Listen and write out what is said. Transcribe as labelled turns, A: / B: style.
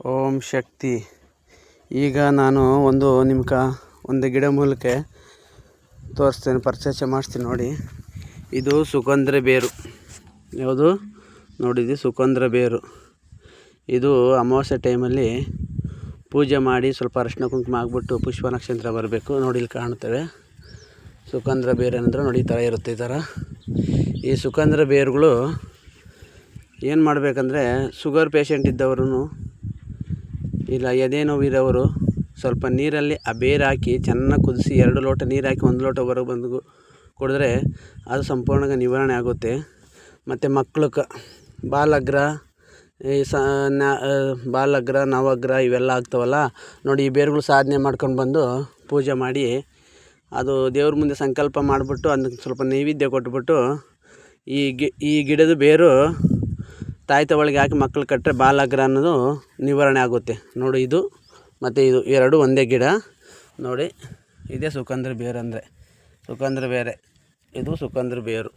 A: ಓಂ ಶಕ್ತಿ. ಈಗ ನಾನು ಒಂದು ಗಿಡ ಮೂಲಕ ತೋರಿಸ್ತೇನೆ, ಪರಿಚಯ ಮಾಡಿಸ್ತೀನಿ ನೋಡಿ. ಇದು ಸುಗಂಧ ಬೇರು. ಯಾವುದು ನೋಡಿದ್ದು ಸುಗಂಧ ಬೇರು. ಇದು ಅಮಾವಾಸ್ಯೆ ಟೈಮಲ್ಲಿ ಪೂಜೆ ಮಾಡಿ ಸ್ವಲ್ಪ ಅರಿಶಿನ ಕುಂಕುಮ ಆಗಿಬಿಟ್ಟು ಪುಷ್ಪ ನಕ್ಷತ್ರ ಬರಬೇಕು ನೋಡಿ. ಇಲ್ಲಿ ಕಾಣ್ತವೆ ಸುಗಂಧ ಬೇರು ಏನಂದ್ರೆ ನೋಡಿ, ಈ ಥರ ಇರುತ್ತೆ. ಈ ಥರ ಈ ಸುಗಂಧ ಬೇರುಗಳು ಏನು ಮಾಡಬೇಕಂದ್ರೆ, ಶುಗರ್ ಪೇಷಂಟ್ ಇದ್ದವರು ಇಲ್ಲ ಎದೆ ನೋವಿರೋರು ಸ್ವಲ್ಪ ನೀರಲ್ಲಿ ಆ ಬೇರು ಹಾಕಿ ಚೆನ್ನಾಗಿ ಕುದಿಸಿ 2 ಲೋಟ ನೀರು ಹಾಕಿ 1 ಲೋಟ ಹೊರಗೆ ಬಂದು ಕುಡಿದ್ರೆ ಅದು ಸಂಪೂರ್ಣ ನಿವಾರಣೆ ಆಗುತ್ತೆ. ಮತ್ತು ಮಕ್ಕಳಕ್ಕೆ ಬಾಲಗ್ರ ನವಗ್ರ ಇವೆಲ್ಲ ಆಗ್ತಾವಲ್ಲ ನೋಡಿ, ಈ ಬೇರುಗಳು ಸಾಧನೆ ಮಾಡ್ಕೊಂಡು ಬಂದು ಪೂಜೆ ಮಾಡಿ ಅದು ದೇವ್ರ ಮುಂದೆ ಸಂಕಲ್ಪ ಮಾಡಿಬಿಟ್ಟು ಅದಕ್ಕೆ ಸ್ವಲ್ಪ ನೈವೇದ್ಯ ಕೊಟ್ಬಿಟ್ಟು ಈ ಗಿಡದ ಬೇರು ತಾಯ್ತ ಒಳಗೆ ಹಾಕಿ ಮಕ್ಕಳು ಕಟ್ಟರೆ ಬಾಲಗ್ರ ಅನ್ನೋದು ನಿವಾರಣೆ ಆಗುತ್ತೆ ನೋಡಿ. ಇದು ಮತ್ತು ಇದು ಎರಡು ಒಂದೇ ಗಿಡ ನೋಡಿ. ಇದೇ ಸುಗಂಧ ಬೇರು ಅಂದರೆ ಸುಗಂಧ ಬೇರೆ, ಇದು ಸುಗಂಧ ಬೇರು.